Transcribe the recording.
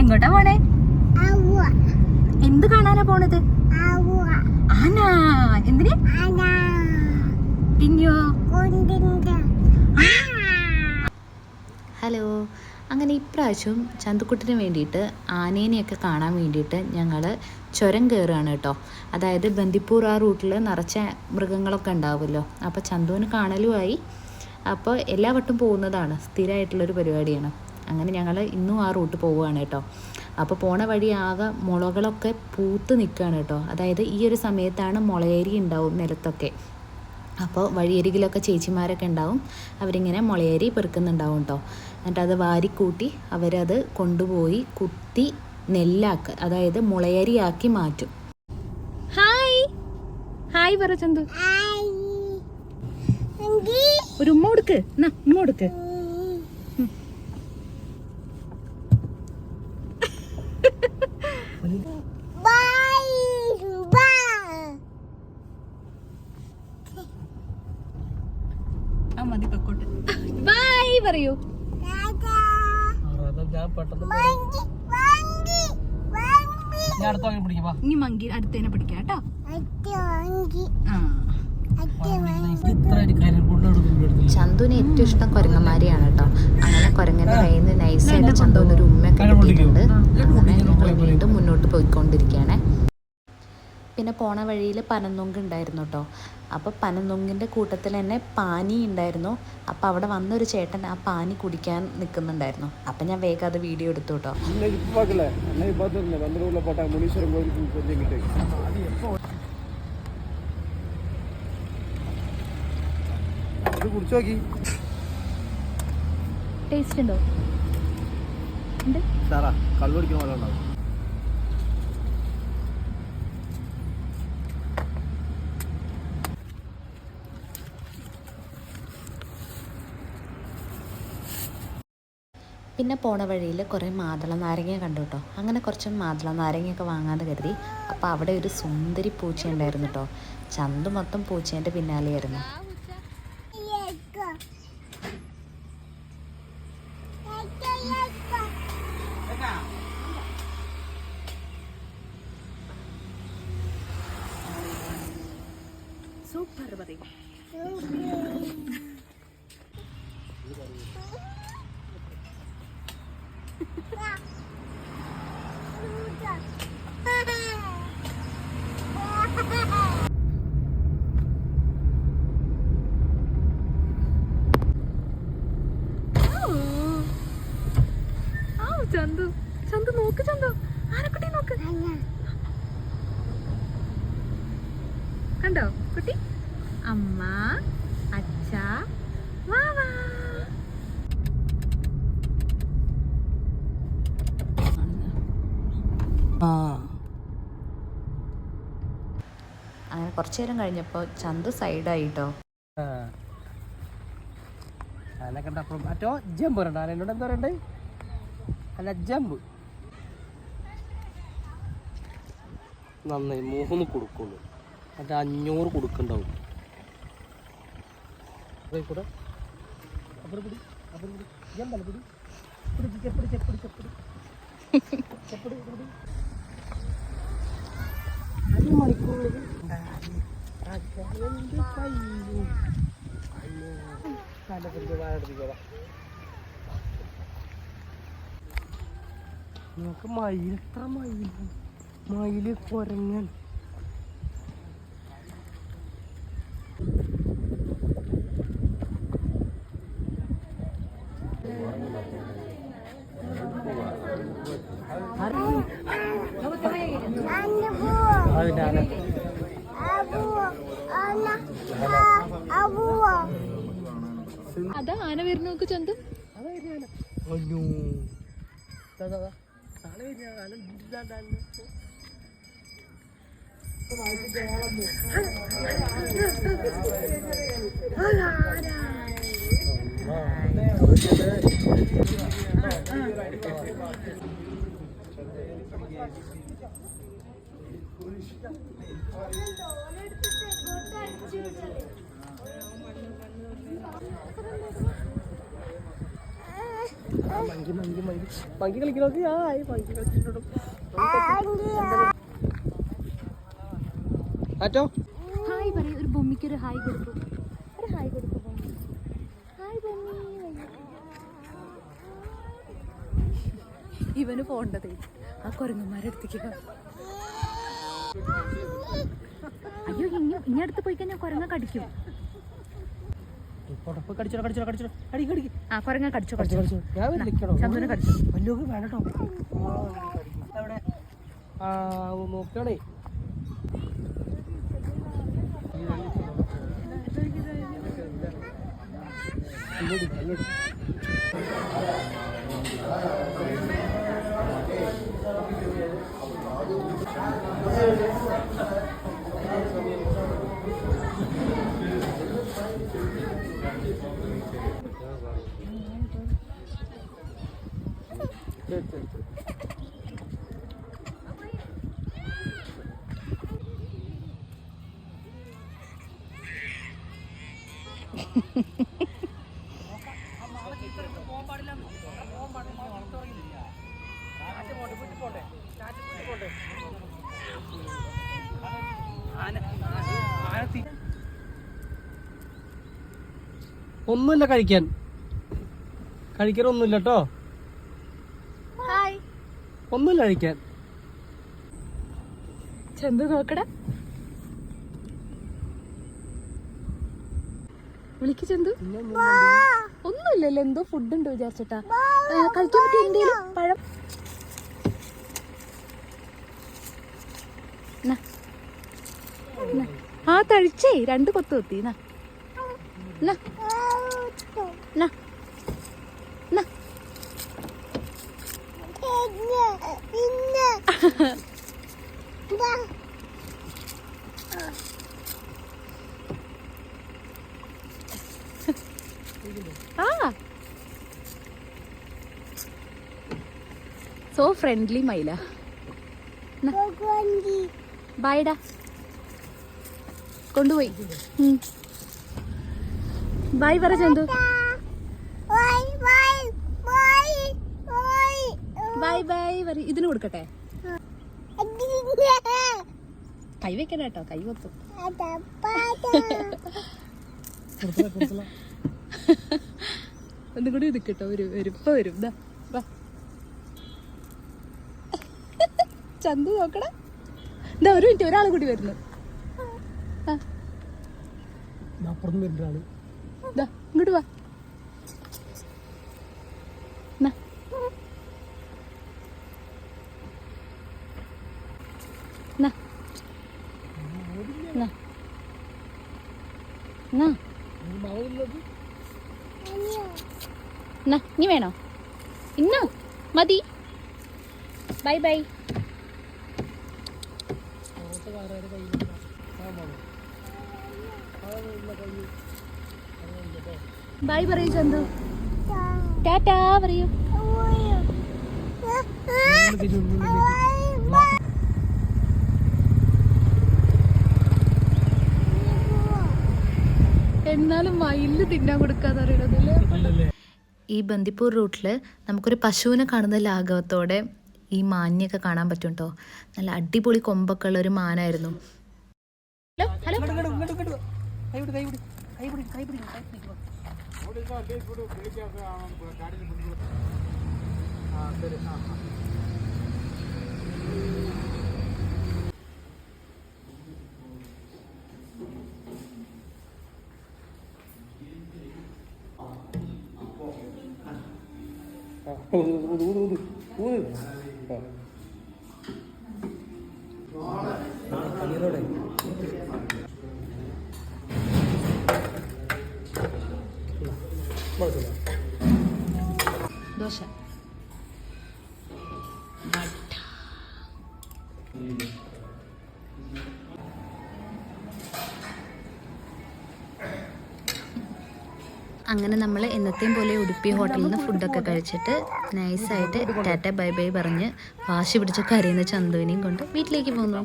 എങ്ങോട്ടാ പോണേ? എന്ത് കാണാനാ പോണത്? ആന. എന്തിന്? പിന്നെയോ? ഹലോ. അങ്ങനെ ഇപ്രാവശ്യം ചന്തുക്കുട്ടിന് വേണ്ടിയിട്ട് ആനേനെയൊക്കെ കാണാൻ വേണ്ടിയിട്ട് ഞങ്ങൾ ചുരം കയറുകയാണ് കേട്ടോ. അതായത് ബന്ദിപ്പൂർ ആ റൂട്ടിൽ നിറച്ച മൃഗങ്ങളൊക്കെ ഉണ്ടാവുമല്ലോ. അപ്പോൾ ചന്തുവിന് കാണലുമായി. അപ്പോൾ എല്ലാ വട്ടം പോകുന്നതാണ്, സ്ഥിരമായിട്ടുള്ളൊരു പരിപാടിയാണ്. അങ്ങനെ ഞങ്ങൾ ഇന്നും ആ റൂട്ട് പോവുകയാണ് കേട്ടോ. അപ്പോൾ പോണ വഴി ആകെ മുളകളൊക്കെ പൂത്ത് നിൽക്കുകയാണ് കേട്ടോ. അതായത് ഈ ഒരു സമയത്താണ് മുളയരി ഉണ്ടാവും നിലത്തൊക്കെ. അപ്പോൾ വഴിയരികിലൊക്കെ ചേച്ചിമാരൊക്കെ ഉണ്ടാവും, അവരിങ്ങനെ മുളയരി പെറുക്കുന്നുണ്ടാവും കേട്ടോ. എന്നിട്ട് അത് വാരിക്കൂട്ടി അവരത് കൊണ്ടുപോയി കുത്തി നെല്ലാക്കുക, അതായത് മുളയരിയാക്കി മാറ്റും. ഹായ് ഹായ് പറ ചന്തു. ഒരു ഉമ്മ കൊടുക്ക്, ഉമ്മ കൊടുക്ക്. മതി പൊക്കോട്ടെ. ബൈ പറയൂ. ഇനി മങ്കി അടുത്തേനെ പിടിക്കാം കേട്ടോ. ചന്തുവിന് ഏറ്റവും ഇഷ്ടം കുരങ്ങന്മാരെയാണ് കേട്ടോ. അങ്ങനെ കുരങ്ങൻ്റെ കയ്യിൽ നിന്ന് നൈസായിട്ട് ചന്തുവിനൊരു ഉമ്മയൊക്കെ കിട്ടിയിട്ടുണ്ട്. അങ്ങനെ ഞങ്ങൾ വീണ്ടും മുന്നോട്ട് പോയിക്കൊണ്ടിരിക്കുകയാണ്. പിന്നെ പോണ വഴിയിൽ പനന്നൊങ്ക് ഉണ്ടായിരുന്നു കേട്ടോ. അപ്പോൾ പനന്നൊങ്കിൻ്റെ കൂട്ടത്തിൽ തന്നെ പാനി ഉണ്ടായിരുന്നു. അപ്പോൾ അവിടെ വന്നൊരു ചേട്ടൻ ആ പാനി കുടിക്കാൻ നിൽക്കുന്നുണ്ടായിരുന്നു. അപ്പം ഞാൻ വേഗം അത് വീഡിയോ എടുത്തു കേട്ടോ. ടേസ്റ്റ് ഉണ്ടോ? പിന്നെ പോണ വഴിയിൽ കുറേ മാതള നാരങ്ങ കണ്ടു കേട്ടോ. അങ്ങനെ കുറച്ച് മാതള നാരങ്ങയൊക്കെ വാങ്ങാതെ കരുതി. അപ്പോൾ അവിടെ ഒരു സുന്ദരി പൂച്ച ഉണ്ടായിരുന്നു കേട്ടോ. ചന്തു മൊത്തം പൂച്ചേൻ്റെ പിന്നാലെയായിരുന്നു. സൂപ്പർ പറയും. ചന്തു ചന്തു നോക്ക്, ചന്തു ആനക്കുട്ടി നോക്ക്. കണ്ടോ കുട്ടി? അമ്മ അച്ഛ വാവാ. അങ്ങനെ കുറച്ചു നേരം കഴിഞ്ഞപ്പോൾ ചന്തു സൈഡായിട്ടോ. ആന കണ്ടപ്പോൾ മറ്റോ ജമ്പ് പറയണ്ട. ആനോട് എന്താ പറയണ്ടേ? അല്ല ജമ്പ് നന്നായി 3 കൊടുക്കുള്ളൂ. മറ്റേ 500 കൊടുക്കണ്ടാവും. കൂടെ അപ്പുറം പിടി, അപ്പുറം പിടി. ജമ്പല്ല പിടി, പിടി ചെപ്പടി ചെപ്പടി ചെപ്പടി ചെപ്പടി പിടി. 1 മണിക്കൂറുള്ളത് നിങ്ങൾക്ക് മയിൽ, എത്ര മയില് കുരങ്ങൻ. അതാ ആന വരുന്ന നോക്ക് ചന്തു. മങ്കി കളിക്കണോക്ക് മങ്കി കളിച്ചിട്ടുണ്ടോ ആറ്റോ ഹായ് പറയൂ. ഒരു ബൊമ്മിക്ക് ഒരു ഹായ് കൊടുക്കും. ഒരു ഹായ് കൊടുക്കും ബൊമ്മി. ഹായ് ബൊമ്മി. ഇവന് പോണ്ടതേ ആ കുരങ്ങന്മാരുടെ അടുത്തേക്ക്. അയ്യോ ഇനി അടുത്ത് പോയി കഴിഞ്ഞാൽ കുരങ്ങ കടിക്കും. ആ കുരങ്ങ കടിച്ചോ ചന്ദുനെ കടിച്ചു. എവിടെ നോക്കണേ ഒന്നുമില്ല കഴിക്കാനൊന്നുമില്ല കേട്ടോ. ഒന്നുമില്ല കഴിക്കാൻ. ചന്തു നോക്കടാ. വിളിക്ക് ചന്തു. ഒന്നുമില്ലല്ലോ, എന്തോ ഫുഡ് ഉണ്ട് വിചാരിച്ചിട്ടാ. കഴിക്കാൻ പറ്റിയ എന്തേലും പഴം. ആ തഴിച്ചേ 2 കൊത്ത് കൊത്തി. So friendly മൈല. ബൈഡാ കൊണ്ടുപോയി. ബൈ പറ ചന്തു. ബൈ ബൈ പറ. ഇതിന് കൊടുക്കട്ടെ. കൈ വെക്കണ കേട്ടോ, കൈ കൊത്തും. ഒന്നും കൂടി നിൽക്കട്ടോ. ഇപ്പൊ വരും. ചന്തു നോക്കടാ. എന്താ 1 മിനിറ്റ്, ഒരാൾ കൂടി വരുന്നു. ഇങ്ങോട്ട് വാ. നീ വേണോ? ഇന്നോ മതി. Bye bye. ബൈ പറയൂ ചന്തു. ടാറ്റാ പറയൂ. എന്നാലും മയില് തിന്നാൻ കൊടുക്കാന്നറിയണതല്ലേ. ഈ ബന്ദിപ്പൂർ റൂട്ടിൽ നമുക്കൊരു പശുവിനെ കാണുന്ന ലാഘവത്തോടെ ഈ മാനിനെയൊക്കെ കാണാൻ പറ്റും കേട്ടോ. നല്ല അടിപൊളി കൊമ്പൊക്കെ ഉള്ള ഒരു മാനായിരുന്നു. ദോശ. അങ്ങനെ നമ്മൾ എന്നത്തെയും പോലെ ഉടുപ്പി ഹോട്ടലിൽ നിന്ന് ഫുഡൊക്കെ കഴിച്ചിട്ട് നൈസായിട്ട് ടാറ്റ ബൈ ബൈ പറഞ്ഞ് വാശി പിടിച്ച് കരയുന്ന ചന്തുവിനെയും കൊണ്ട് വീട്ടിലേക്ക് പോന്നു.